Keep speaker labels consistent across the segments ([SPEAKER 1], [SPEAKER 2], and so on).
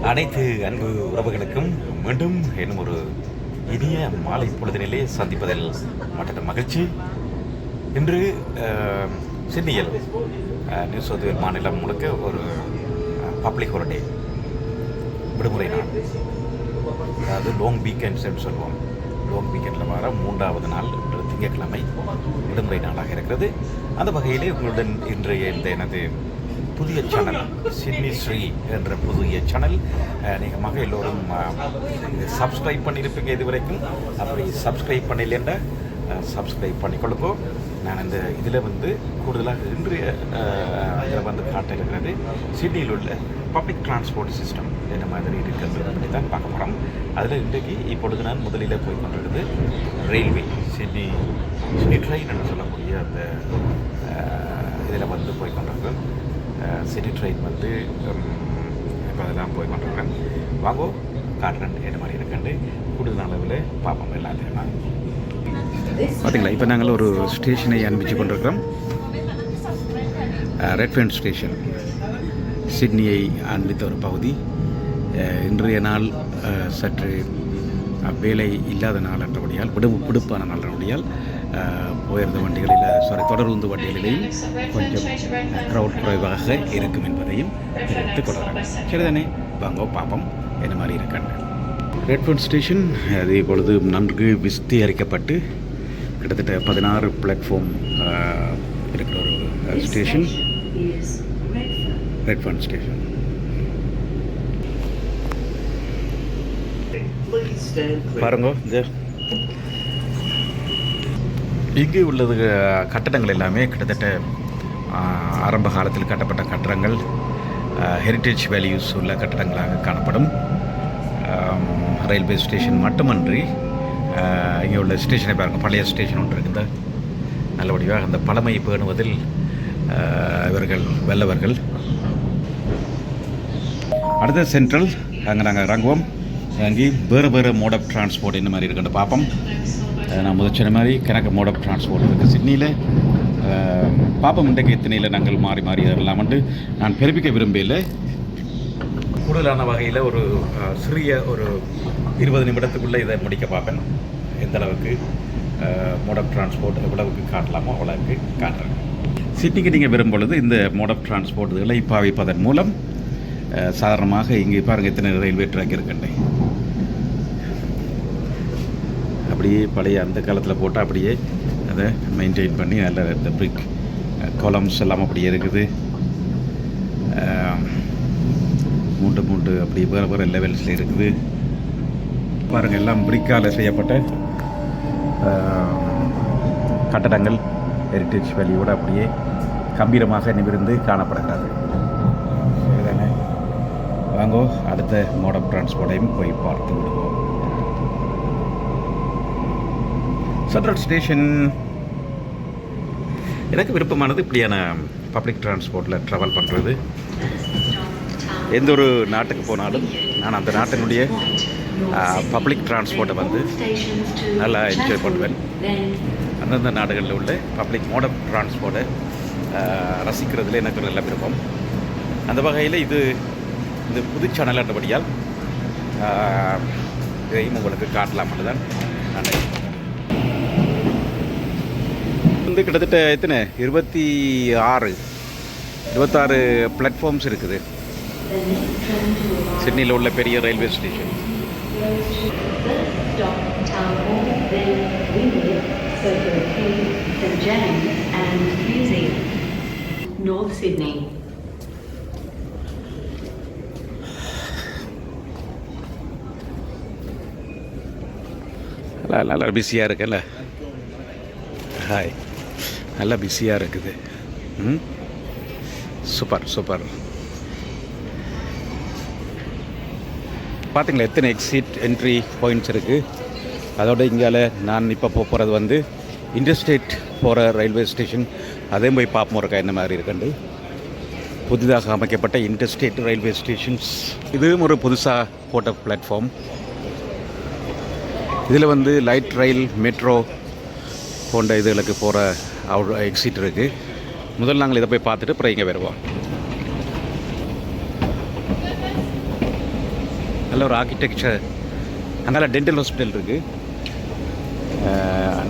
[SPEAKER 1] அனைத்து அன்பு உறவுகளுக்கும் மீண்டும் இன்னும் ஒரு இனிய மாலை பொழுதினிலே சந்திப்பதில் மற்ற மகிழ்ச்சி. இன்று சிட்னியில் நியூ சவுத் வேல்ஸ் மாநிலம் முழுக்க ஒரு பப்ளிக் ஹாலிடே, விடுமுறை நாள். அதாவது லாங் வீக்கெண்ட்ஸ்ன்னு சொல்லுவோம். லாங் வீக்கெண்டில் வர 3வது நாள் இன்று திங்கட்கிழமை விடுமுறை நாளாக இருக்கிறது. அந்த வகையிலே உங்களுடன் இன்றைய இந்த எனது புதிய சேனல் சிட்னி ஸ்ரீ என்ற புதிய சேனல் நீங்கள் எல்லோரும் சப்ஸ்கிரைப் பண்ணியிருப்பீங்க இது வரைக்கும். அப்படி சப்ஸ்கிரைப் பண்ணலைன்னா சப்ஸ்கிரைப் பண்ணிக்கொள்ளுக்கோ. நான் இந்த இதில் கூடுதலாக இன்றைய இதில் காட்ட இருக்கிறது சிட்னியில் உள்ள பப்ளிக் டிரான்ஸ்போர்ட் சிஸ்டம் என்ன மாதிரி இருக்கிறது பற்றி தான் பார்க்க போகிறோம். அதில் இன்றைக்கு இப்பொழுது நான் முதலில் போய் கொண்டிருக்கிறது ரயில்வே சிட்னி ட்ரெயின் என்று சொல்லக்கூடிய அந்த இதில் போய் கொண்டிருக்கிறேன். சிட்டி ட்ரெயின் இப்போ அதெல்லாம் போய் கொண்டிருக்கிறேன். வாங்கோ காட்டுறேன் என்ன மாதிரி இருக்குன்னு கூடுதல் அளவில் பார்ப்போம் எல்லாத்தையும். பார்த்தீங்களா, இப்போ நாங்கள் ஒரு ஸ்டேஷனை அனுப்பிச்சு கொண்டிருக்கிறோம். ரெட்ஃபீல்ட் ஸ்டேஷன் சிட்னியை அனுப்பித்த ஒரு பகுதி. இன்றைய நாள் சற்று வேலை இல்லாத நாள் என்றபடியால் விடுப்பான நாள் என்றபடியால் உயர்ந்த வண்டிகளில் தொடருந்து வண்டிகளிலேயும் கொஞ்சம் க்ரௌட் குறைவாக இருக்கும் என்பதையும் தெரிவித்துக் கொள்கிறேன். சரிதானே, வாங்க பார்ப்போம் என்ன மாதிரி இருக்காங்க. ரெட்ஃபீல்ட் ஸ்டேஷன் அது இப்பொழுது நன்கு விஸ்தீகரிக்கப்பட்டு கிட்டத்தட்ட 16 பிளாட்ஃபார்ம் இருக்கிற ஒரு ஸ்டேஷன் ரெட்ஃபீல்ட் ஸ்டேஷன். பாருங்க, இங்கே உள்ளது கட்டடங்கள் எல்லாமே கிட்டத்தட்ட ஆரம்ப காலத்தில் கட்டப்பட்ட கட்டடங்கள், ஹெரிட்டேஜ் வேல்யூஸ் உள்ள கட்டடங்களாக காணப்படும். ரயில்வே ஸ்டேஷன் மட்டுமன்றி இங்கே உள்ள ஸ்டேஷனை பாருங்கள், பழைய ஸ்டேஷன் ஒன்று இருக்குது. நல்லபடியாக அந்த பழமையை பேணுவதில் இவர்கள் வல்லவர்கள். அடுத்த சென்ட்ரல், அங்கே நாங்கள் இறங்குவோம். இறங்கி வேறு மோட் ஆஃப் டிரான்ஸ்போர்ட் என்ன மாதிரி இருக்குன்னு பார்ப்போம். நான் முதல் சொன்ன மாதிரி கணக்கு மோட் ஆஃப் டிரான்ஸ்போர்ட் இருக்குது சிட்னியில். பார்ப்போம் இன்றைக்கு எத்தனையில் நாங்கள் மாறி வரலாம்ட்டு நான் பெருமிக்க விரும்பல. கூடுதலான வகையில் ஒரு சிறிய ஒரு 20 நிமிடத்துக்குள்ளே இதை முடிக்க பார்ப்பேன். எந்த அளவுக்கு மோட் ஆஃப் டிரான்ஸ்போர்ட் எவ்வளவுக்கு காட்டலாமோ அவ்வளவுக்கு காட்டுறேன். சிட்னிக்கு நீங்கள் விரும்பொழுது இந்த மோட் ஆஃப் டிரான்ஸ்போர்ட் இதில் பாவிப்பதன் மூலம் சாதாரணமாக இங்கே பாருங்கள் எத்தனை ரயில்வே ட்ராக் இருக்குன்னு. அப்படியே பழைய அந்த காலத்தில் போட்டால் அப்படியே அதை மெயின்டைன் பண்ணி நல்ல இந்த பிரிக் காலம்ஸ் எல்லாம் அப்படியே இருக்குது. மூன்று அப்படி வேறு லெவல்ஸில் இருக்குது. பாருங்கள், எல்லாம் பிரிக்கால் செய்யப்பட்ட கட்டடங்கள் ஹெரிட்டேஜ் வேல்யூவோடு அப்படியே கம்பீரமாக நிமிர்ந்து காணப்படுகிறது. சரிதானே, வாங்கோ அடுத்த மோட் ஆஃப் டிரான்ஸ்போர்ட்டையும் போய் பார்த்து விடுவோம். சென்ட்ரல் ஸ்டேஷன் எனக்கு விருப்பமானது இப்படியான பப்ளிக் டிரான்ஸ்போர்ட்டில் ட்ராவல் பண்ணுறது. எந்த ஒரு நாட்டுக்கு போனாலும் நான் அந்த நாட்டினுடைய பப்ளிக் டிரான்ஸ்போர்ட்டை நல்லா என்ஜாய் பண்ணுவேன். அந்தந்த நாடுகளில் உள்ள பப்ளிக் மோட் ஆஃப் டிரான்ஸ்போர்ட்டை ரசிக்கிறதுல எனக்கு நல்ல விருப்பம். அந்த வகையில் இது இந்த புது சேனல் என்றபடியால் இதையும் உங்களுக்கு காட்டலாம்னு தான் நான் கிட்டத்தட்ட எத்தனை 26 பிளாட்ஃபார்ம்ஸ் இருக்குது சிட்னியில் உள்ள பெரிய ரயில்வே ஸ்டேஷன். நல்லா பிஸியாக இருக்குல்ல. ஹாய், நல்லா பிஸியாக இருக்குது. சூப்பர். பார்த்தீங்களா எத்தனை எக்ஸிட் என்ட்ரி பாயிண்ட்ஸ் இருக்குது. அதோட இங்கால நான் இப்போ போகிறது இன்டர்ஸ்டேட் போகிற ரயில்வே ஸ்டேஷன். அதையும் போய் பார்ப்போம் இருக்கா என்ன மாதிரி இருக்குண்டு. புதிதாக அமைக்கப்பட்ட இன்டர்ஸ்டேட் ரயில்வே ஸ்டேஷன்ஸ். இதுவும் ஒரு புதுசாக போட்ட பிளாட்ஃபார்ம். இதில் லைட் ரயில், மெட்ரோ போன்ற இதுகளுக்கு போகிற எக்ஸிட் இருக்குது. முதல்ல நாங்கள் இதை போய் பார்த்துட்டு அப்புறம் இங்கே வருவோம். நல்ல ஒரு ஆர்கிடெக்சர். அங்கே டென்டல் ஹாஸ்பிட்டல் இருக்குது.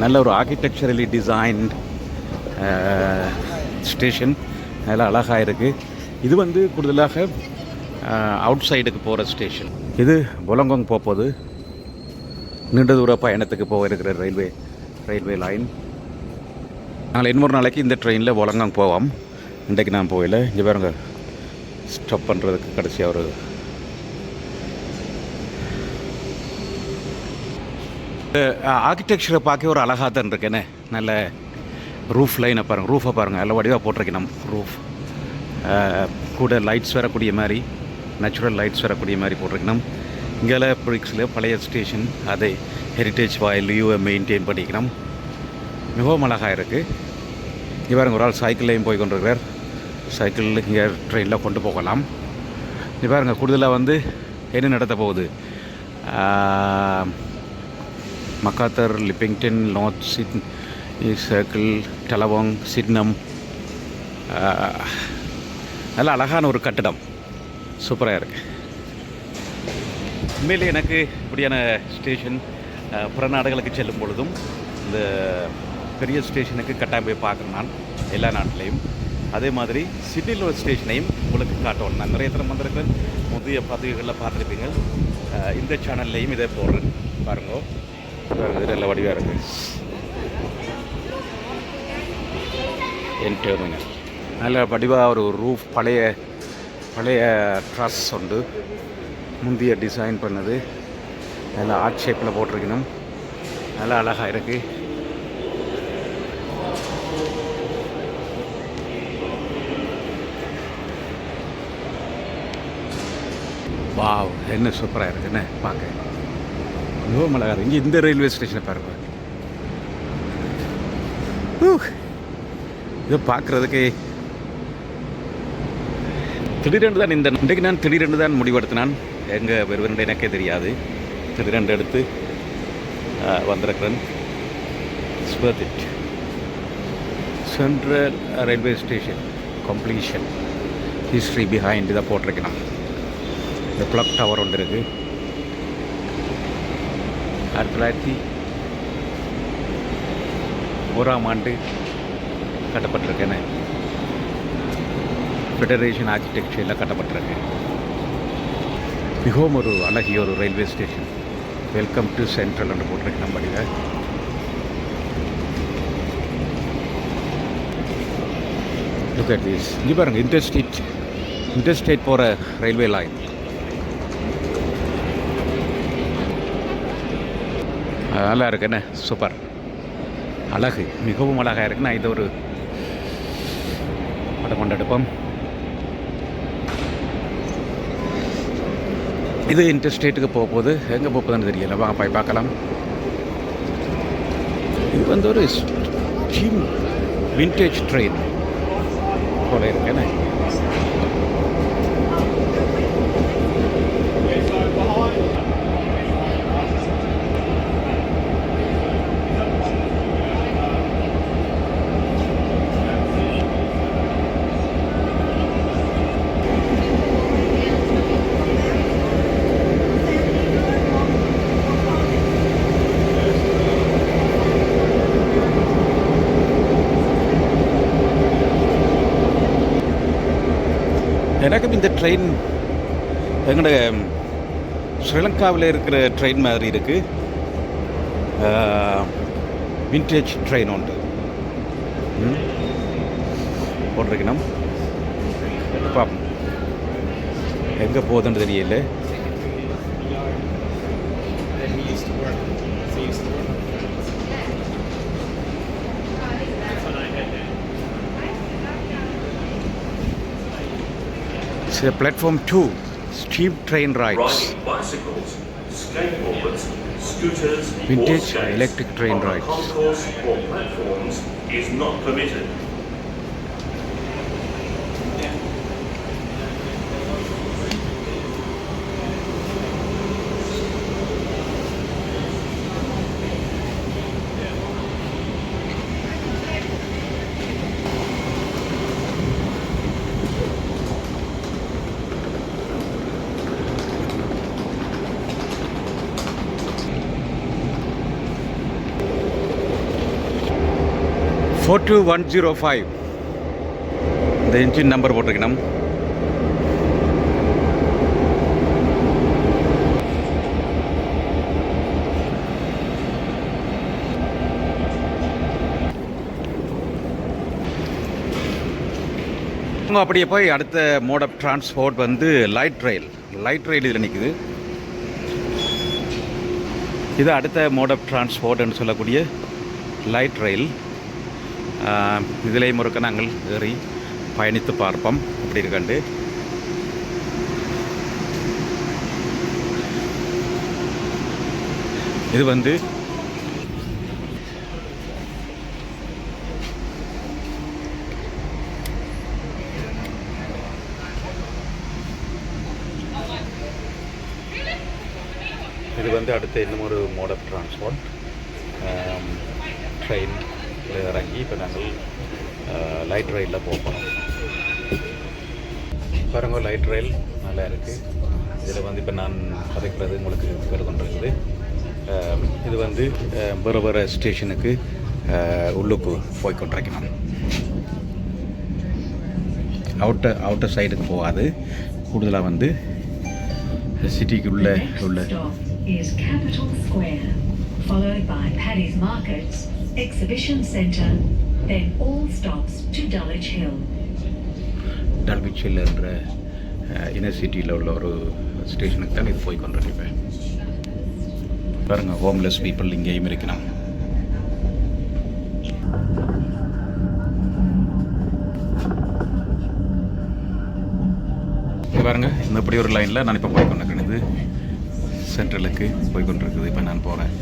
[SPEAKER 1] நல்ல ஒரு ஆர்கிடெக்சரலி டிசைன்ட் ஸ்டேஷன். நல்லா அழகாக இருக்குது. இது வந்து கூடுதலாக அவுட் சைடுக்கு போகிற ஸ்டேஷன். இது பொலங்கோங் போகுது. நீண்ட தூர பயணத்துக்கு போக இருக்கிற ரயில்வே லைன். நாங்கள் இன்னொரு நாளைக்கு இந்த ட்ரெயினில் பொலங்கோங் போவோம். இன்றைக்கு நான் போகல. இங்கே பாருங்க, ஸ்டாப் பண்ணுறதுக்கு கடைசியாக ஒரு ஆர்கிடெக்சரை பார்க்க ஒரு அழகாக தான் இருக்கேனே. நல்ல ரூஃப் லைனை பாருங்கள், ரூஃபை பாருங்கள், நல்ல வடிவாக போட்டிருக்கணும். ரூஃப் கூட லைட்ஸ் வரக்கூடிய மாதிரி, நேச்சுரல் லைட்ஸ் வரக்கூடிய மாதிரி போட்டிருக்கணும். இங்கே பிரிக்ஸில் பழைய ஸ்டேஷன், அதை ஹெரிட்டேஜ் வேல்யூவை மெயின்டைன் பண்ணிக்கணும். மிகவும் அழகாக இருக்குது. இங்கே பாருங்கள், ஒரு ஆள் சைக்கிள்லையும் போய் கொண்டிருக்கிறார். சைக்கிள் இங்கே ட்ரெயினில் கொண்டு போகலாம். இங்கே பாருங்கள், கூடுதலாக வந்து என்ன நடத்த போகுது. மக்காத்தர், லிப்பிங்டன், நார்த் சிட்னி சர்க்கிள், டலவாங், சிட்னம். நல்ல அழகான ஒரு கட்டிடம், சூப்பராக இருக்குது. உண்மையிலே எனக்கு இப்படியான ஸ்டேஷன் புற நாடுகளுக்கு செல்லும் பொழுதும் இந்த பெரிய ஸ்டேஷனுக்கு கட்டாயம் போய் பார்க்குறேன் நான் எல்லா நாட்டிலையும். அதே மாதிரி சிட்னியில் ஒரு ஸ்டேஷனையும் உங்களுக்கு காட்டணும். நான் நிறைய தரம் வந்திருக்கேன், முந்தைய பதிவுகளில் பார்த்துருப்பீங்க. இந்த சேனல்லையும் இதே போடுறேன் பாருங்க. இது நல்ல வடிவாக இருக்குது. என் டெர்மினல் நல்ல வடிவாக ஒரு ரூஃப், பழைய ட்ரஸ் உண்டு, முந்தைய டிசைன் பண்ணது. நல்லா ஆர்ட் ஷேப்பில் போட்டிருக்கணும். நல்லா அழகாக இருக்குது. வாவ், என்ன சூப்பராக இருக்குன்னு பார்க்க. மிகவும் அழகாக இருக்குது. இங்கே இந்த ரயில்வே ஸ்டேஷனை பாருங்க. இதை பார்க்குறதுக்கு திடீரென்று தான் இன்றைக்கு நான் திடீரென்று தான் முடிவெடுத்தினான். எங்கே வருவன் எனக்கே தெரியாது. திடீரென்று எடுத்து வந்திருக்கிறேன். ஸ்வர்த் central railway station completion history behind இதை போட்டிருக்கணும். இந்த கிளாக் டவர் ஒன்று இருக்குது. 1901 கட்டப்பட்டிருக்கேன்னு. ஃபெடரேஷன் ஆர்கிடெக்சரில் கட்டப்பட்டிருக்கு. மிகவும் ஒரு அழகிய ஒரு railway station. Welcome to central என்று போட்டிருக்கு நம்மடியில். Look at this. இங்கே பாருங்கள், இன்டர்ஸ்டேட் போகிற ரயில்வே லைன். நல்லா இருக்குண்ணே, சூப்பர், அழகு, மிகவும் அழகாக இருக்குண்ணா. இது ஒரு படம் கொண்டு எடுப்போம். இது இன்டர்ஸ்டேட்டுக்கு போக போகுது. எங்கே போக போகுதுன்னு தெரியல, வாங்க போய் பார்க்கலாம். இது வந்து ஒரு ஸ்டீம் விண்டேஜ் ட்ரெயின் போல இருக்கேண்ணே. எனக்கும் இந்த ட்ரெயின் எங்களோட ஸ்ரீலங்காவில் இருக்கிற ட்ரெயின் மாதிரி இருக்குது. விண்டேஜ் ட்ரெயின் உண்டு போட்டிருக்கணும். பார்ப்போம் எங்கே போகுதுன்னு தெரியல. Platform 2, steam train rides.
[SPEAKER 2] Bicycles, skateboards, scooters,
[SPEAKER 1] Vintage electric train rides.
[SPEAKER 2] concourse or platforms is not permitted.
[SPEAKER 1] 42105 இந்த இன்ஜின் நம்பர் போட்டிருக்கணும். அப்படியே போய் அடுத்த மோட் ஆஃப் டிரான்ஸ்போர்ட் வந்து லைட் ரயில் இதில் நிற்குது. இது அடுத்த மோட் ஆஃப் டிரான்ஸ்போர்ட்னு சொல்லக்கூடிய லைட் ரயில். இதிலேயும் முறுக்க நாங்கள் ஏறி பயணித்து பார்ப்போம் அப்படி இருக்காண்டு. இது வந்து அடுத்த இன்னும் ஒரு மோட் ஆஃப் டிரான்ஸ்போர்ட் ட்ரெயினில் இறங்கி இப்போ நாங்கள் லைட் ரயிலில் போகிறோம். பாருங்க, லைட் ரயில் நல்லா இருக்குது. இதில் வந்து இப்போ நான் கதைக்கிறது உங்களுக்கு பேர் கொண்டிருக்குது. இது வந்து வேறு வேறு ஸ்டேஷனுக்கு உள்ளுக்கு போய் கொண்டிருக்கணும். அவுட்டர் சைடுக்கு போகாது. கூடுதலாக வந்து சிட்டிக்குள்ளே உள்ள
[SPEAKER 3] is Capital Square, followed by Paddy's Markets, Exhibition Centre, then all stops to Dulwich Hill.
[SPEAKER 1] Dulwich Hill என்ற இன்னர் சிட்டியில் உள்ள ஒரு ஸ்டேஷனுக்கு தான் இது போய் கொண்டிருப்பேன். பாருங்கள், ஹோம்லெஸ் பீப்புள் இங்கேயும் இருக்கணும். பாருங்கள், இந்த இப்படி ஒரு லைனில் நான் இப்போ போய் கொண்டிருக்கேன். இது சென்ட்ரலுக்கு போய் கொண்டிருக்குது. இப்போ நான் போகிறேன்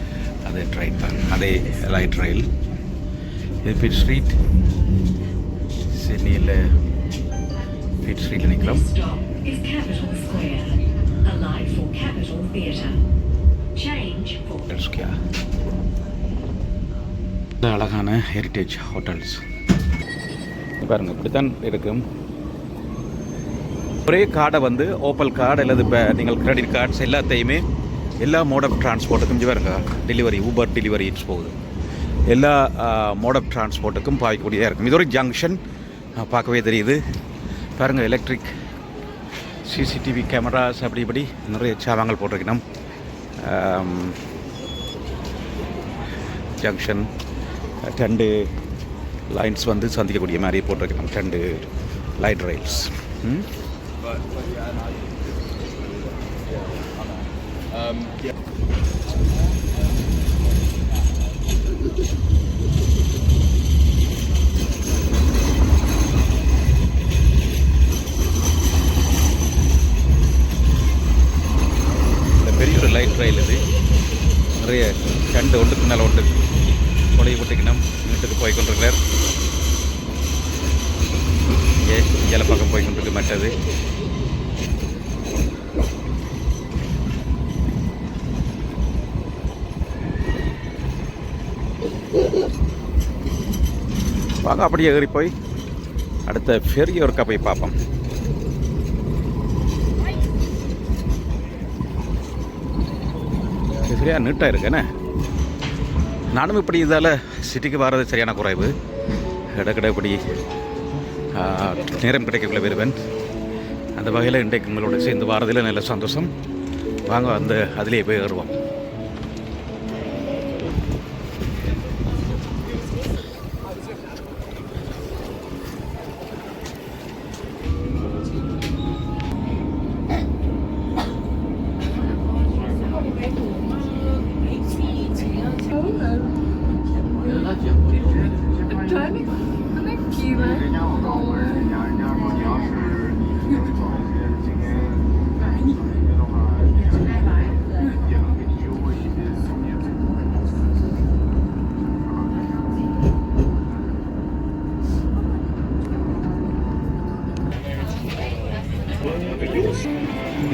[SPEAKER 1] அதே ட்ரெயின் தான், அதே லைட் ரயில். இது பிட் ஸ்ட்ரீட், சிட்னியில் பிட் ஸ்ட்ரீட்டில் நிற்கலாம். இந்த அழகான ஹெரிட்டேஜ் ஹோட்டல்ஸ் பாருங்கள், இப்படி தான் இருக்கும். ஒரே கார்டை வந்து ஓப்பல் கார்டு அல்லது இப்போ நீங்கள் கிரெடிட் கார்ட்ஸ் எல்லாத்தையுமே எல்லா மோட் ஆஃப் டிரான்ஸ்போர்ட்டுக்கும் பாருங்க, டெலிவரி ஊபர் டெலிவரிஸ் போகுது. எல்லா மோட் ஆஃப் டிரான்ஸ்போர்ட்டுக்கும் பாய்க்கூடியதாக இருக்கும். இது ஒரு ஜங்ஷன் பார்க்கவே தெரியுது. பாருங்கள், எலக்ட்ரிக் சிசிடிவி கேமராஸ் அப்படி இப்படி நிறைய சாவாங்கள் போட்டிருக்கணும். ஜங்ஷன் 2 லைன்ஸ் வந்து சந்திக்கக்கூடிய மாதிரி போட்டிருக்கணும். 2 லைட் ரயில்ஸ். பெரிய ஒரு லைட் ரயில் இது. நிறைய 2 ஒன்றுக்கு மேலே ஒன்று கொடையை போட்டுக்கணும். வீட்டுக்கு போய் கொண்டிருக்கிறார். இங்கே பக்கம் போய் கொண்டிருக்கு மற்றது. வாங்க அப்படியே ஏறி போய் அடுத்த ஃபெரி ஒர்க்கா போய் பார்ப்போம். சரியா நீட்டாக இருக்குண்ணே. நானும் இப்படி இதால் சிட்டிக்கு வர்றது சரியான குறைவு. இடக்கிட இப்படி நேரம் கிடைக்கக்குள்ள வருவேன். அந்த வகையில் இன்றைக்கு உங்களோட சேர்ந்து வாரதில் நல்ல சந்தோஷம். வாங்க அதிலே போய் ஏறுவோம்.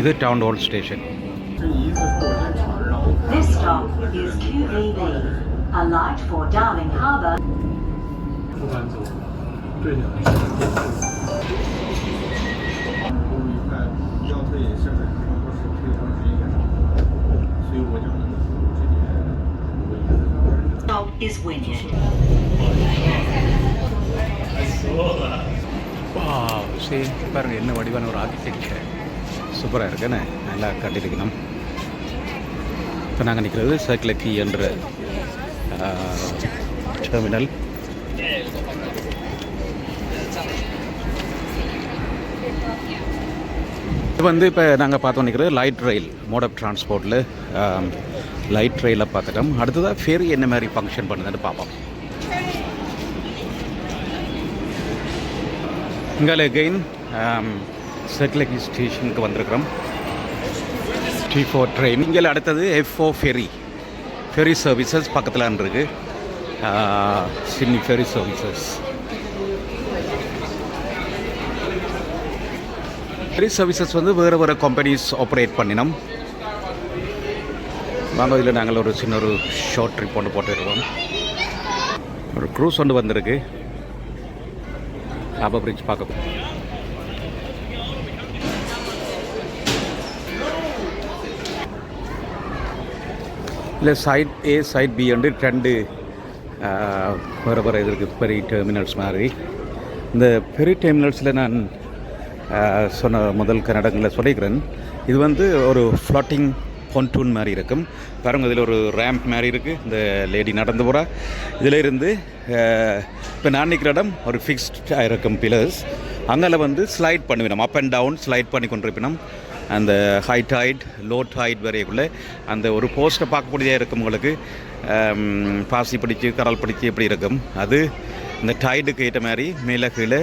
[SPEAKER 1] இது town hall station.
[SPEAKER 3] This stop is QVB, a light for Darling Harbour. Stop is Wynyard.
[SPEAKER 1] சரி பாருங்கள் என்ன வடிவான ஒரு ஆர்கிடெக்சர் சூப்பராக இருக்குன்னு நல்லா கட்டியிருக்கணும். இப்போ நாங்கள் நிற்கிறது சர்க்கிள் கீ என்ற டெர்மினல். இது வந்து இப்போ நாங்கள் பார்த்தோம் நிற்கிறது லைட் ரயில் மோட் ஆஃப் டிரான்ஸ்போர்ட்டில் லைட் ரயிலில் பார்த்துட்டோம். அடுத்ததாக ஃபெரி என்ன மாதிரி ஃபங்க்ஷன் பண்ணுதுன்னு பார்ப்போம். இங்கே அகெயின் சர்க்கிள் கீ ஸ்டேஷனுக்கு வந்திருக்கிறோம். T4 train. இங்கே அடுத்தது F4 ஃபெரி சர்வீசஸ் பக்கத்தில் இருக்குது. Sydney ferry services. Ferry services வந்து வேறு கம்பெனிஸ் ஆப்ரேட் பண்ணினோம். வாங்க இதில் நாங்கள் ஒரு சின்ன ஒரு ஷார்ட் ட்ரிப் ஒன்று போட்டுருக்கோம். ஒரு க்ரூஸ் ஒன்று வந்திருக்கு. ஹார்பர் பிரிட்ஜ் பார்க்க இல்லை சைட் ஏ சைட் பி வந்து 2 வேறு இது இருக்குது பெரிய டெர்மினல்ஸ் மாதிரி. இந்த பெரிய டெர்மினல்ஸில் நான் சொன்ன முதல் கன்னடங்களில் சொல்லிக்கிறேன். இது வந்து ஒரு ஃப்ளாட்டிங் பொன்டூன் மாதிரி இருக்கும். பாருங்கள் இதில் ஒரு ரேம்ப் மாதிரி இருக்குது. இந்த லேடி நடந்து போகிறா. இதில் இருந்து இப்போ நான் நிற்கிற இடம் ஒரு ஃபிக்ஸ்டாக இருக்கும் பில்லர்ஸ். அங்கே வந்து ஸ்லைட் பண்ணுவினோம். அப் அண்ட் டவுன் ஸ்லைட் பண்ணி கொண்டிருப்பினோம். அந்த ஹை டைட் லோ டைட் வரைக்குள்ளே அந்த ஒரு போஸ்ட்டை பார்க்கக்கூடியதாக இருக்கும். உங்களுக்கு பாசி பிடிச்சி கடல் பிடிச்சி எப்படி இருக்கும் அது இந்த டைடுக்கு ஏற்ற மாதிரி மேலே கீழே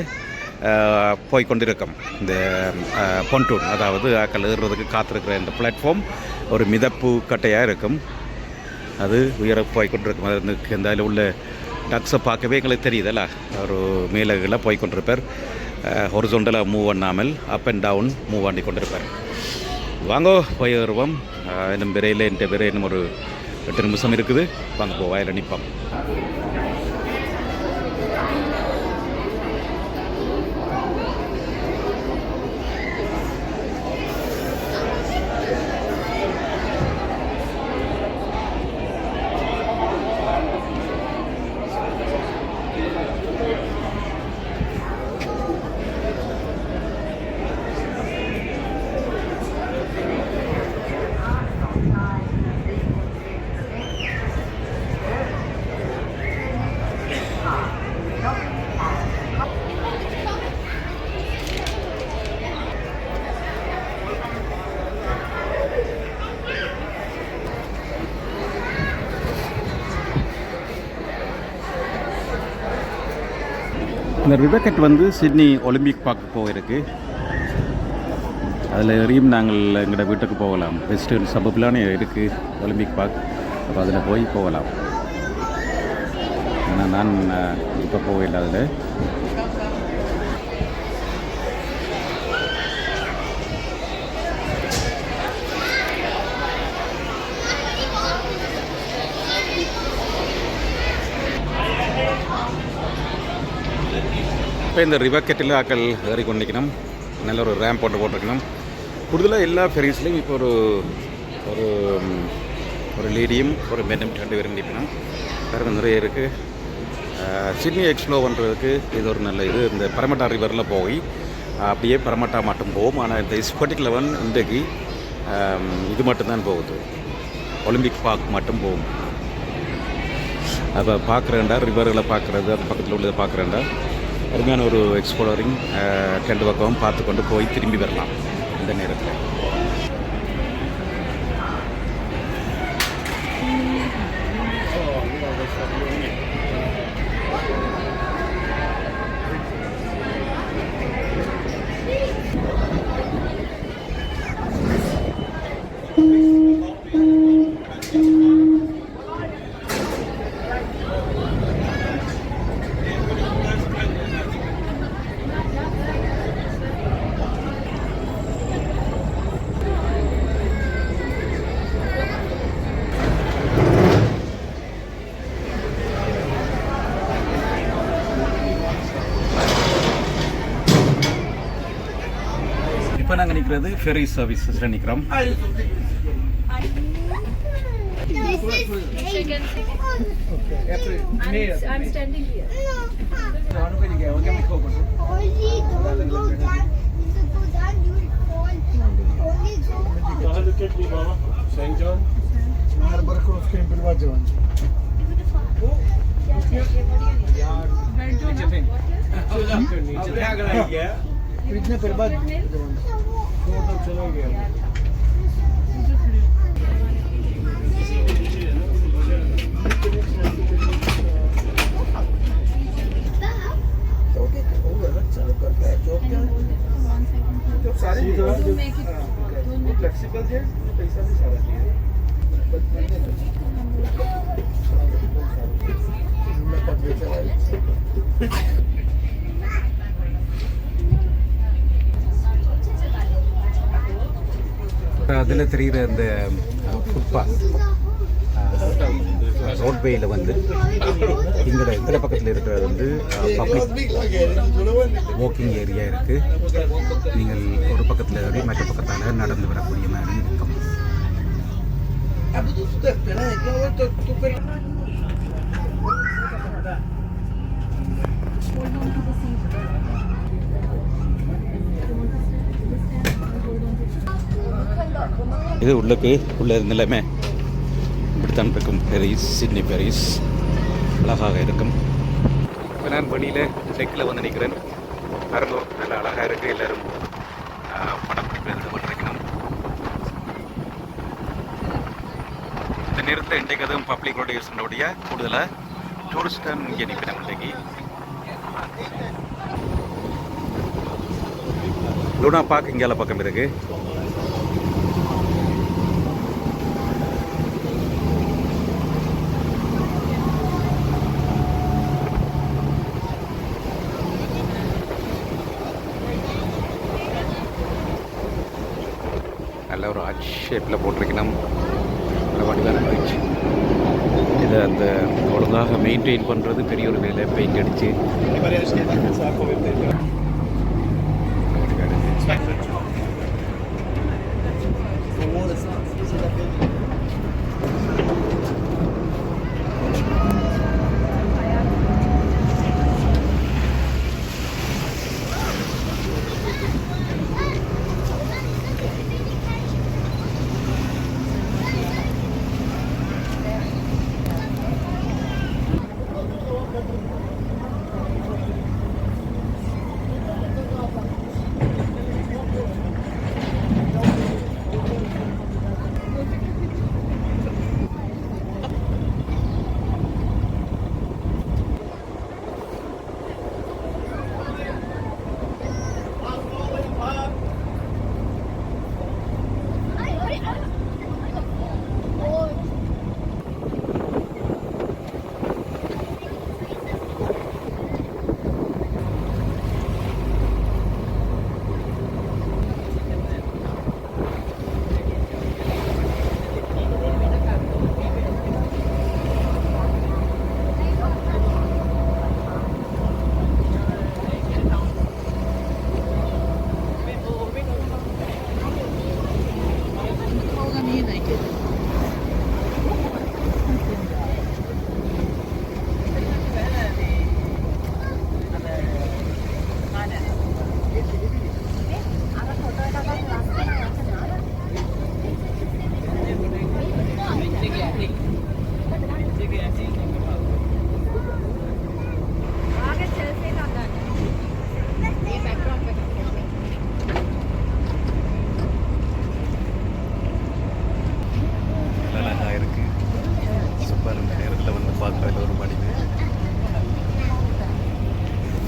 [SPEAKER 1] போய்கொண்டிருக்கும். இந்த பொன்டூன் அதாவது ஆக்கள் ஏறுறதுக்கு காத்திருக்கிற இந்த பிளாட்ஃபார்ம் ஒரு மிதப்பு கட்டையாக இருக்கும். அது உயர போய்கொண்டிருக்கும். அது இந்த அதில் உள்ள டக்ஸை பார்க்கவே எங்களுக்கு தெரியுதல்ல. ஒரு மேலே கீழே போய்கொண்டிருப்பார். ஹொரிசோண்டலாக மூவ் பண்ணாமல் அப் அண்ட் டவுன் மூவ் பண்ணி கொண்டிருப்பார். வாங்கோ போய் வருவோம். இன்னும் விரையில் என் விரை இன்னும் ஒரு 8 நிமிஷம் இருக்குது. வாங்க போ வாயில் நிற்போம். இந்த ரிவர்கட் வந்து சிட்னி ஒலிம்பிக் பார்க்க போயிருக்கு. அதில் எறியும் நாங்கள் எங்களோட வீட்டுக்கு போகலாம். வெஸ்டர்ன் சபப்லானே இருக்குது ஒலிம்பிக் பார்க். அப்போ அதில் போய் போகலாம். ஆனால் நான் இப்போ போகல. அதில் இப்போ இந்த ரிவர்கெட்டில் ஆக்கள் ஏறி கொண்டிருக்கணும். நல்ல ஒரு ரேம்ப் போட்டிருக்கணும். கூடுதலாக எல்லா ஃபெரிஸ்லையும் இப்போ ஒரு ஒரு லேடியும் ஒரு மென்னும் 2 பேரும் நிற்கணும். வேறு நிறைய இருக்குது. சிட்னி எக்ஸ்ப்ளோர் பண்ணுறதுக்கு இது ஒரு நல்ல இது. இந்த பரமட்டா ரிவரில் போய் அப்படியே பரமட்டா மட்டும் போகும். ஆனால் இந்த பர்டிகுலர் ஒன் இன்றைக்கு இது மட்டும்தான் போகுது. ஒலிம்பிக் பார்க் மட்டும் போகும். அதை பார்க்குறேன்டா ரிவர்களை பார்க்குறது அது பக்கத்தில் உள்ளதை பார்க்குறேன்டா அருமையான ஒரு எக்ஸ்ப்ளோரிங் 2 பக்கமும் பார்த்து கொண்டு போய் திரும்பி வரலாம் இந்த நேரத்தில். இப்போ நாங்கள் நிற்கிறது ஃபெரி சர்வீசஸில் நிற்கிறோம்.
[SPEAKER 4] I'm standing here. Only don't go down. If you go down, you will fall. Only go up.
[SPEAKER 2] Look at me, Mama. St. John.
[SPEAKER 1] அதில் தெரிகிற இந்த ஃபுட்பாத் ரோட்வேயில் வந்து இங்கே இந்த பக்கத்தில் இருக்கிறது வந்து பப்ளிக் வாக்கிங் ஏரியா இருக்குது. நீங்கள் ஒரு பக்கத்தில் ஏறி மற்ற பக்கத்தால் நடந்து வரக்கூடிய மாதிரி இருக்கும். இது உள்ளுக்கு உள்ள நிலைமை இப்படித்தான் இருக்கும். பெரிஸ், சிட்னி பெரிஸ் அழகாக இருக்கும். இப்போ நான் வெளியில் டெக்கில் வந்து நிற்கிறேன். பாருங்க, நல்லா அழகாக இருக்குது. எல்லோரும் படம் பிடிப்பது கொண்டிருக்கணும். இந்த நேரத்தில் இன்றைக்கு அதுவும் பப்ளிக் ரோடு யூஸ் பண்ணக்கூடிய கூடுதலாக டூரிஸ்டன் இங்கே நிற்கிறேன். இன்றைக்கு லூனா பார்க் இங்கே பக்கம் இருக்குது. நல்ல ஒரு ஆர்ச் ஷேப்பில் போட்டிருக்கணும். நல்ல வடிவான பீச். இதை அந்த ஒழுங்காக மெயின்டைன் பண்ணுறது பெரிய ஒரு வேலை. பெயிண்ட் அடித்து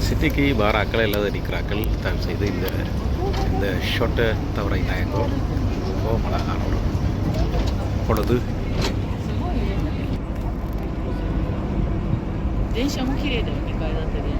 [SPEAKER 1] சிட்டிக்கு வாராக்கள் இல்லாத நிற்கிறாக்கள் தயவு செய்து இந்த ஷொட்டை தவிர நாயங்கோ அழகான ஒரு பொழுது.
[SPEAKER 5] 電車も綺麗だよ、2階建てで。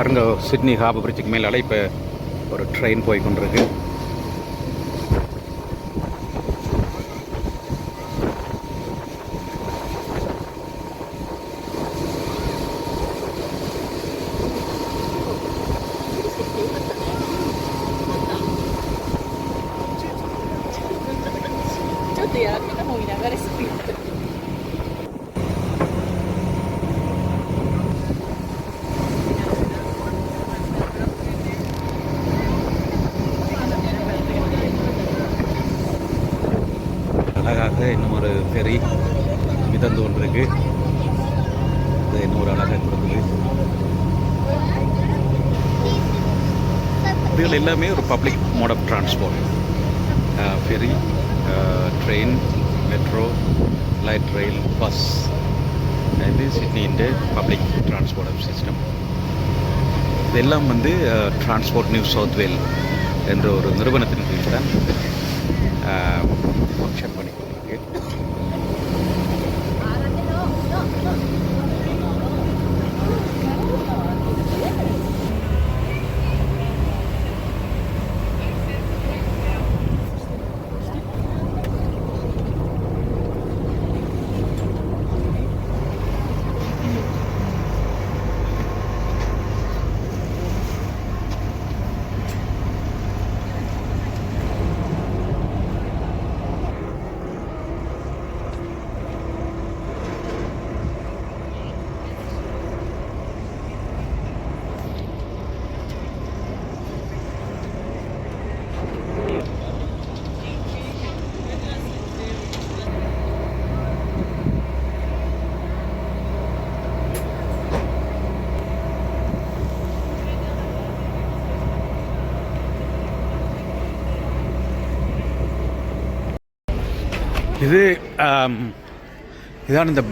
[SPEAKER 1] பாருங்க, சிட்னி ஹார்பர் பிரிட்ஜுக்கு மேலால் இப்போ ஒரு ட்ரெயின் போய் கொண்டிருக்கு. அழகாக இன்னும் ஒரு ஃபெரி மிதந்து கொண்டிருக்கு. இது இன்னும் ஒரு அழகாக கொடுக்குது. இதுகள் எல்லாமே ஒரு public mode of transport. Ferry, train, metro, light rail, bus. இது சிட்னியின் பப்ளிக் டிரான்ஸ்போர்ட் சிஸ்டம். இதெல்லாம் வந்து டிரான்ஸ்போர்ட் நியூ சவுத் வேல் என்ற ஒரு நிறுவனத்தின் கீழ் தான் ஃபங்க்ஷன் பண்ணி கொண்டிருக்கு. இதான் இந்த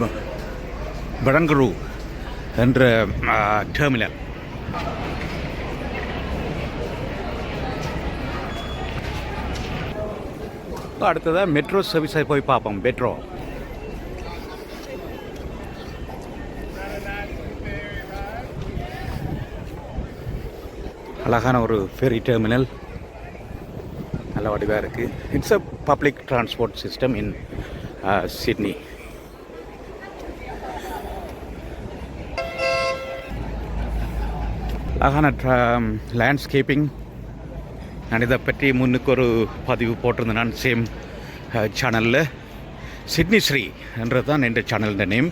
[SPEAKER 1] படங்கரு என்ற டெர்மினல். அடுத்ததாக மெட்ரோ சர்வீஸை போய் பார்ப்போம். மெட்ரோ அழகான ஒரு ஃபெரி டெர்மினல், நல்ல வடிவாக இருக்குது. It's a public transport system in Sydney. அழகான லேண்ட்ஸ்கேப்பிங். நான் இதை பற்றி முன்னுக்கு ஒரு பதிவு போட்டிருந்தேன் நான் சேம் சேனலில். சிட்னி ஸ்ரீ என்றது தான் என்ற சேனல் நேம்.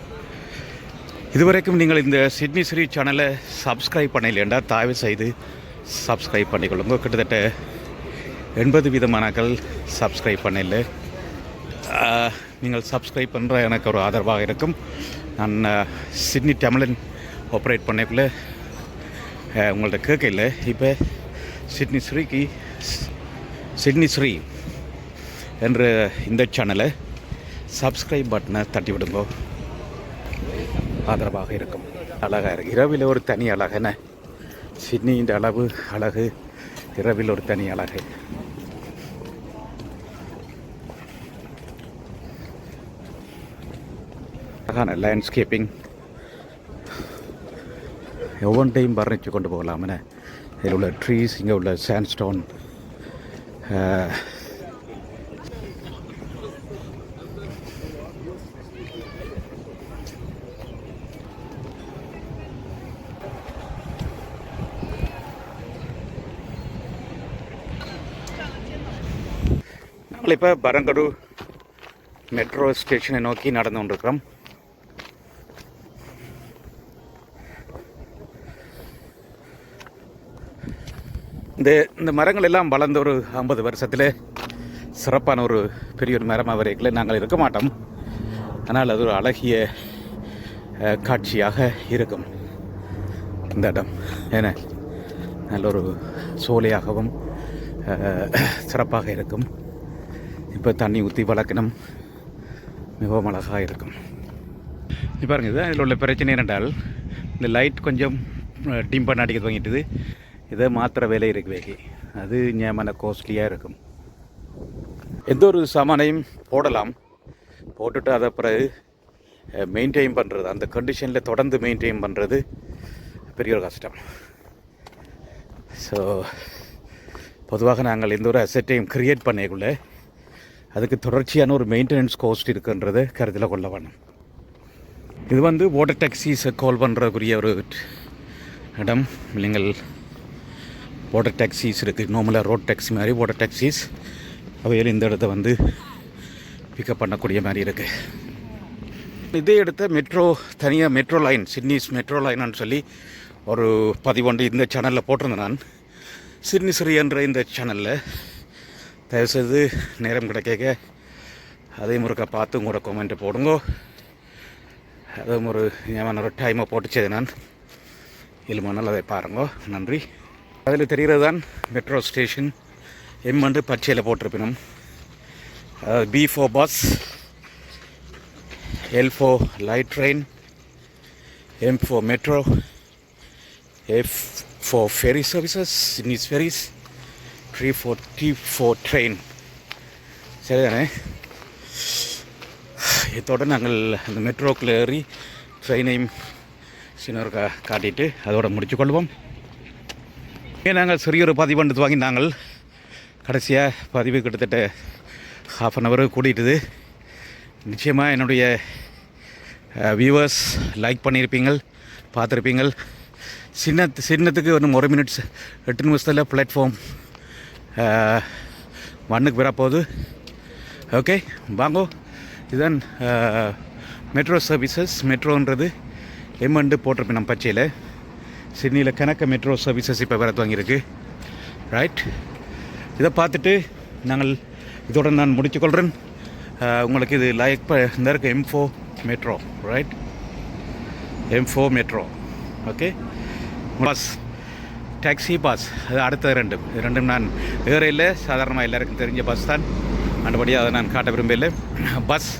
[SPEAKER 1] இதுவரைக்கும் நீங்கள் இந்த சிட்னி ஸ்ரீ சேனலை சப்ஸ்கிரைப் பண்ணலையேண்டா தயவு செய்து சப்ஸ்கிரைப் பண்ணிக்கொள்ளுங்க. கிட்டத்தட்ட 80 விதமானங்கள் சப்ஸ்கிரைப் பண்ணல. நீங்கள் சப்ஸ்கிரைப் பண்ணுற எனக்கு ஒரு ஆதரவாக இருக்கும். நான் சிட்னி தமிழன் ஆப்ரேட் பண்ணக்குள்ள உங்கள்ட்ட கேட்கல. இப்போ சிட்னி ஸ்ரீ என்ற இந்த சேனலை சப்ஸ்கிரைப் பட்டனை தட்டி விடுங்கோ, ஆதரவாக இருக்கும். அழகாக இருக்குது. இரவில் ஒரு தனி அழகுன சிட்னியின் அளவு அழகு, இரவில் ஒரு தனி அழகு. அழகான லேண்ட்ஸ்கேப்பிங். ஒவ்வொன்றையும் வர்ணித்து கொண்டு போகலாம்னு. இதில் உள்ள ட்ரீஸ், இங்கே உள்ள சாண்ட்ஸ்டோன், நாங்கள் இப்போ பரங்கரு மெட்ரோ ஸ்டேஷனை நோக்கி நடந்து கொண்டிருக்கிறோம். இந்த மரங்கள் எல்லாம் வளர்ந்த ஒரு 50 வருஷத்தில் சிறப்பான ஒரு பெரிய ஒரு மரமாக வரைக்கும் நாங்கள் இருக்க மாட்டோம். ஆனால் அது ஒரு அழகிய காட்சியாக இருக்கும் இந்த இடம். ஏன்னா நல்ல ஒரு சோலையாகவும் சிறப்பாக இருக்கும். இப்போ தண்ணி ஊற்றி வளர்க்கணும், மிகவும் அழகாக இருக்கும். இப்போ பாருங்க, இதுதான் இதில் உள்ள பிரச்சனை என்னென்றால் இந்த லைட் கொஞ்சம் டிம் பண்ண அடிக்க துவங்கிட்டுது. இதை மாத்திர வேலை இருக்கு, அது ஞாபக காஸ்ட்லியாக இருக்கும். எந்த ஒரு சாமானையும் போடலாம், போட்டுட்டு அதை பிறகு மெயின்டைன் பண்ணுறது, அந்த கண்டிஷனில் தொடர்ந்து மெயின்டைன் பண்ணுறது பெரிய ஒரு கஷ்டம். ஸோ பொதுவாக நாங்கள் எந்த ஒரு அசெட்டையும் க்ரியேட் பண்ணியக்குள்ளே அதுக்கு தொடர்ச்சியான ஒரு மெயின்டெனன்ஸ் காஸ்ட் இருக்குன்றதை கருத்தில் கொள்ள வேணும். இது வந்து வாட்டர் டாக்ஸிஸை கால் பண்ணுறக்குரிய ஒரு இடம். நீங்கள் வாட்டர் டாக்ஸிஸ் இருக்குது, நார்மலாக ரோட் டாக்ஸி மாதிரி வாட்டர் டாக்ஸிஸ் அவையில் இந்த இடத்த வந்து பிக்கப் பண்ணக்கூடிய மாதிரி இருக்குது. இதே இடத்த மெட்ரோ தனியாக மெட்ரோ லைன் சிட்னிஸ் மெட்ரோ லைனான்னு சொல்லி ஒரு பதிவொன்று இந்த சேனலில் போட்டிருந்தேன். நான் சிட்னி சிறி என்ற இந்த சேனலில் தயவுசெய்து நேரம் கிடைக்க அதையும் ஒருக்கா பார்த்து உங்களோட கமெண்ட்டை போடுங்கோ. அதுவும் ஒரு ஞாபகம் ஒரு டைமை போட்டுச்சது நான் இல்லைமானால் அதை பாருங்கோ. நன்றி. அதில் தெரிகிறது தான் மெட்ரோ ஸ்டேஷன் எம் வந்து பச்சையில் போட்டிருப்பினும் B for bus, L for light train, M for metro, F for ferry services, Sydney's ferries, T for train. சரிதானே? இதோடு நாங்கள் அந்த மெட்ரோக்கில் ஏறி ட்ரெயினையும் சின்னொரு காட்டிட்டு அதோட முடிச்சுக்கொள்வோம். நாங்கள் சிறியொரு பதிவு வந்து வாங்கி நாங்கள் கடைசியாக பதிவு கிட்டத்தட்ட ½ அன் ஹவர் கூட்டிட்டுது. நிச்சயமாக என்னுடைய வியூவர்ஸ் லைக் பண்ணியிருப்பீங்கள், பார்த்துருப்பீங்கள். சின்னத்துக்கு ஒரு 1 மினிட்ஸ் 8 நிமிஷத்தில் பிளாட்ஃபார்ம் 1க்கு வரப்போகுது. ஓகே வாங்கோ. இதுதான் மெட்ரோ சர்வீசஸ். மெட்ரோன்றது எம்எண்டு போட்டிருப்பேன் நம்ம பச்சையில். சிட்னியில் கணக்க மெட்ரோ சர்வீசஸ் இப்போ வர துவங்கியிருக்கு. ரைட், இதை பார்த்துட்டு நாங்கள் இதோட நான் முடிச்சுக்கொள்கிறேன். உங்களுக்கு இது லைக் இந்த இருக்குது M4 metro. Right, M4 metro. Okay, bus taxi bus அது அடுத்த ரெண்டும் நான் ஏறையில் சாதாரணமாக எல்லாருக்கும் தெரிஞ்ச பஸ் தான். மற்றபடியாக அதை நான் காட்ட விரும்பல. பஸ்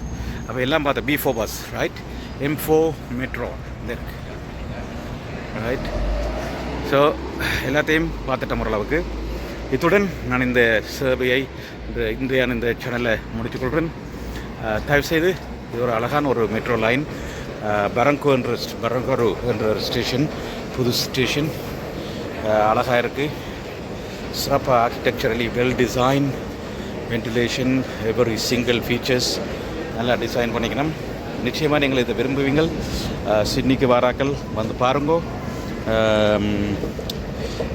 [SPEAKER 1] அப்போ எல்லாம் பார்த்தேன். B4 bus. Right, M4 metro இந்த இருக்கு. ரைட், ஸோ எல்லாத்தையும் பார்த்துட்டேன் ஓரளவுக்கு. இத்துடன் நான் இந்த சேவையை இந்த சேனலை முடித்துக்கொள்கிறேன். தயவுசெய்து இது ஒரு அழகான ஒரு மெட்ரோ லைன். பரங்கோ என்ற ஸ்டேஷன், புது ஸ்டேஷன் அழகாக இருக்குது. சிறப்பாக architecturally well design, ventilation, every single features நல்லா டிசைன் பண்ணிக்கணும். நிச்சயமாக நீங்கள் இதை விரும்புவீங்கள். சிட்னிக்கு வாராக்கள் வந்து பாருங்கோ.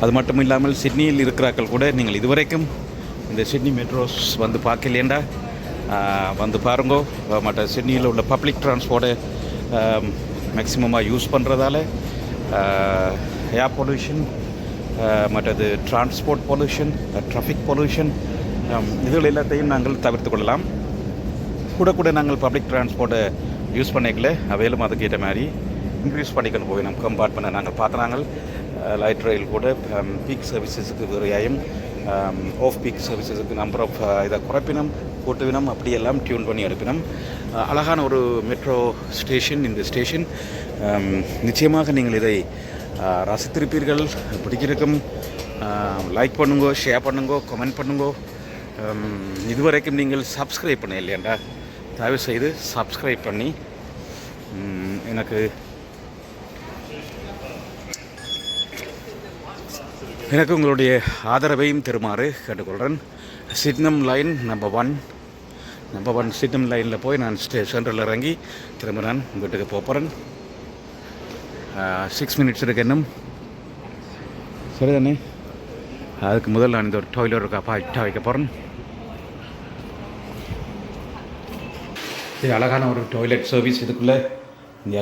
[SPEAKER 1] அது மட்டும் இல்லாமல் சிட்னியில் இருக்கிறாக்கள் கூட நீங்கள் இதுவரைக்கும் இந்த சிட்னி மெட்ரோஸ் வந்து பார்க்கலையேண்டா வந்து பாருங்கோ. மற்ற சிட்னியில் உள்ள பப்ளிக் டிரான்ஸ்போர்ட்டை மேக்சிமமாக யூஸ் பண்ணுறதால ஏர் பொல்யூஷன், மற்றது டிரான்ஸ்போர்ட் பொல்யூஷன், ட்ராஃபிக் பொல்யூஷன் இதுகள் எல்லாத்தையும் நாங்கள் தவிர்த்து கொள்ளலாம். கூட நாங்கள் பப்ளிக் டிரான்ஸ்போர்ட்டை யூஸ் பண்ணிக்கல அவையிலும் அதுக்கேற்ற மாதிரி இன்க்ரீஸ் பண்ணிக்கணும் போய் நம்ம கம்பார்ட்மெண்ட்டை நாங்கள் பார்த்துனாங்க. லைட் ரயில் கூட பீக் சர்வீசஸுக்கு வேறையாயும் ஆஃப் பீக் சர்வீசஸுக்கு நம்பர் ஆஃப் இதை குறைப்பினம் கூட்டுவினம் அப்படியெல்லாம் டியூன் பண்ணி எடுப்பினம். அழகான ஒரு மெட்ரோ ஸ்டேஷன் இந்த ஸ்டேஷன். நிச்சயமாக நீங்கள் இதை ரசித்திருப்பீர்கள். பிடிச்சிருக்கும். லைக் பண்ணுங்கோ, ஷேர் பண்ணுங்கோ, கமெண்ட் பண்ணுங்கோ. இதுவரைக்கும் நீங்கள் சப்ஸ்கிரைப் பண்ண இல்லையாண்டா தயவு செய்து சப்ஸ்கிரைப் பண்ணி எனக்கு உங்களுடைய ஆதரவையும் தருமாறு கேட்டுக்கொள்கிறேன். சிட்னம் லைன் நம்பர் 1 சிட்னம் லைனில் போய் நான் சென்ட்ரலில் இறங்கி திரும்ப நான் வீட்டுக்கு போகிறேன். 6 மினிட்ஸ் இருக்கு இன்னும். சரிதானே? அதுக்கு முதல் நான் இந்த ஒரு டாய்லெட் பாய்ட்டா வைக்க போகிறேன். இது அழகான ஒரு டாய்லெட் சர்வீஸ். இதுக்குள்ளே இங்கே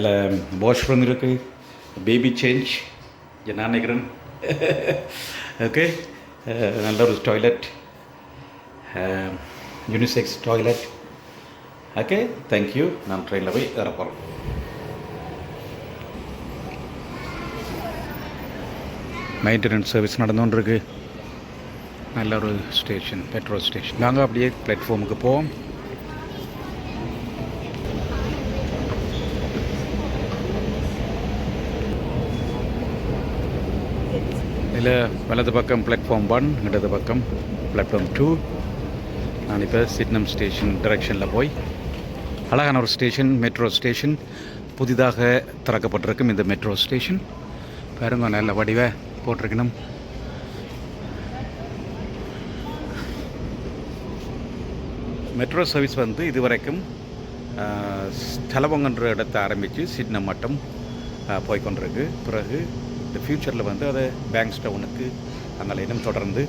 [SPEAKER 1] வாஷ்ரூம் இருக்குது, பேபி சேஞ்ச் நான் நினைக்கிறேன். ஓகே, நல்ல ஒரு toilet, unisex toilet. Okay, thank you. நான் ட்ரெயினில் போய் ஏறப்போகிறேன். Maintenance service நடந்துகிட்டுருக்கு. நல்ல ஒரு ஸ்டேஷன், பெட்ரோல் ஸ்டேஷன். நாங்கள் அப்படியே பிளாட்ஃபார்முக்கு போவோம். இதில் வலது பக்கம் பிளாட்ஃபார்ம் 1, இடது பக்கம் பிளாட்ஃபார்ம் 2. நான் இப்போ சிட்னம் ஸ்டேஷன் டைரெக்ஷனில் போய் அழகான ஒரு ஸ்டேஷன், மெட்ரோ ஸ்டேஷன். புதிதாக திறக்கப்பட்டிருக்கும் இந்த மெட்ரோ ஸ்டேஷன். பாருங்க, நல்ல வடிவை போட்டிருக்கணும். மெட்ரோ சர்வீஸ் வந்து இதுவரைக்கும் ஸ்தலவங்கன்ற இடத்தை ஆரம்பித்து சிட்னி மட்டும் போய்கொண்டிருக்கு. பிறகு இந்த ஃப்யூச்சரில் வந்து அதை பேங்க்ஸ்டவுனுக்கு அந்த இன்னும் தொடர்ந்து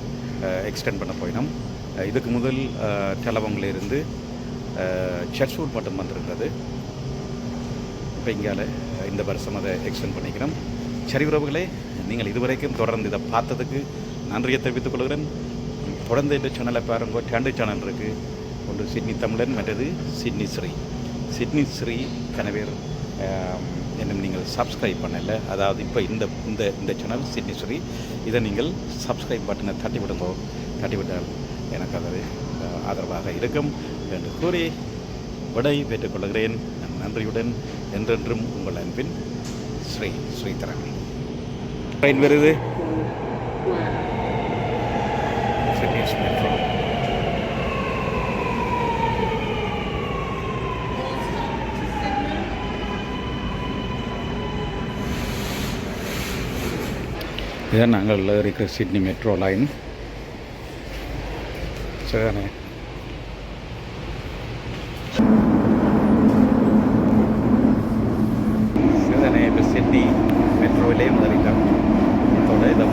[SPEAKER 1] எக்ஸ்டெண்ட் பண்ண போயினோம். இதுக்கு முதல் டெலவங்கிலிருந்து சர்ச்வுட் மட்டும் வந்திருக்கிறது. இப்போ இங்கால இந்த வருஷம் அதை எக்ஸ்டெண்ட் பண்ணிக்கிறோம். சரி உறவுகளே, நீங்கள் இதுவரைக்கும் தொடர்ந்து இதை பார்த்ததுக்கு நன்றியை தெரிவித்துக் கொள்கிறேன். தொடர்ந்து இந்த சேனலை பாருங்க. 2 சேனல் இருக்குது. ஒன்று சிட்னி தமிழன், மற்றது சிட்னி ஸ்ரீ. சிட்னி ஸ்ரீ கனவேர் என்னும் நீங்கள் சப்ஸ்கிரைப் பண்ணல, அதாவது இப்போ இந்த இந்த இந்த சேனல் சிட்னி ஸ்ரீ, இதை நீங்கள் சப்ஸ்கிரைப் பட்டனை தட்டிவிட்டால் எனக்கு அது ஆதரவாக இருக்கும் என்று கூறி விடை பெற்றுக்கொள்கிறேன். நன்றியுடன் என்றென்றும் உங்கள் அன்பின் ஸ்ரீதரன். ட்ரெயின் வருது. இதுதான் நாங்கள் இருக்கிற சிட்னி மெட்ரோ லைன். சரிதானே? சரிதானே? இப்போ சிட்னி மெட்ரோவிலே முதலிட்டோம். இதோட இதை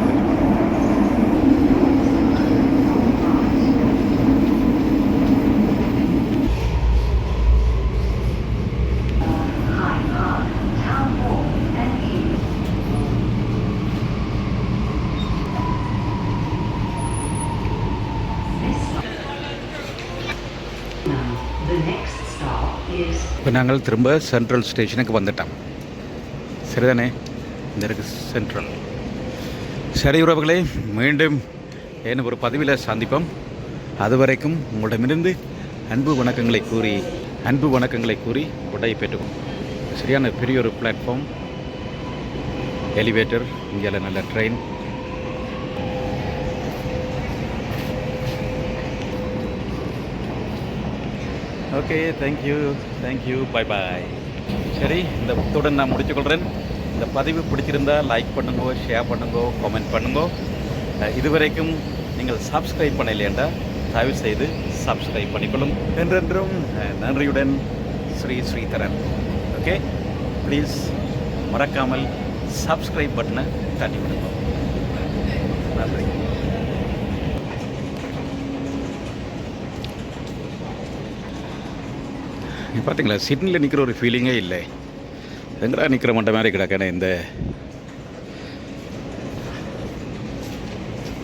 [SPEAKER 1] இப்போ நாங்கள் திரும்ப சென்ட்ரல் ஸ்டேஷனுக்கு வந்துட்டோம். சரிதானே? இந்த இருக்குது சென்ட்ரல். சரி உறவுகளே, மீண்டும் என்ன ஒரு பதிவில் சந்திப்போம். அதுவரைக்கும் உங்களிடமிருந்து அன்பு வணக்கங்களை கூறி விடை பெற்றுவோம். சரியான பெரிய ஒரு பிளாட்ஃபார்ம், எலிவேட்டர், இங்கே நல்ல ட்ரெயின். ஓகே, தேங்க்யூ, பாய். சரி, இந்த புத்துடன் நான் முடித்துக்கொள்கிறேன். இந்த பதிவு பிடிச்சிருந்தால் லைக் பண்ணுங்க, ஷேர் பண்ணுங்க, கமெண்ட் பண்ணுங்க. இதுவரைக்கும் நீங்கள் சப்ஸ்கிரைப் பண்ணலையேண்டா தயவு செய்து சப்ஸ்கிரைப் பண்ணிக்கொள்ளும். என்றென்றும் நன்றியுடன் ஸ்ரீதரன். ஓகே, ப்ளீஸ் மறக்காமல் சப்ஸ்கிரைப் பட்டனை தட்டி விடுங்க. நன்றி. பார்த்தீங்களா, சிட்னியில் நிற்கிற ஒரு ஃபீலிங்கே இல்லை. எங்கடா நிற்கிற மட்ட மாதிரி கிடக்கேனே. இந்த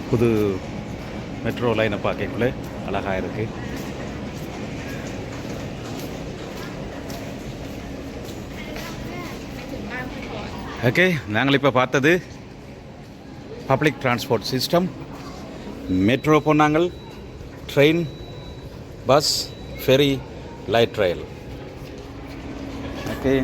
[SPEAKER 1] புது மெட்ரோ லைனை பார்க்கக்குள்ளே அழகாக இருக்குது. ஓகே, நாங்கள் இப்போ பார்த்தது பப்ளிக் டிரான்ஸ்போர்ட் சிஸ்டம். மெட்ரோ போனாங்கள், ட்ரெயின், பஸ், ஃபெரி, லைட் ரயில். Okay.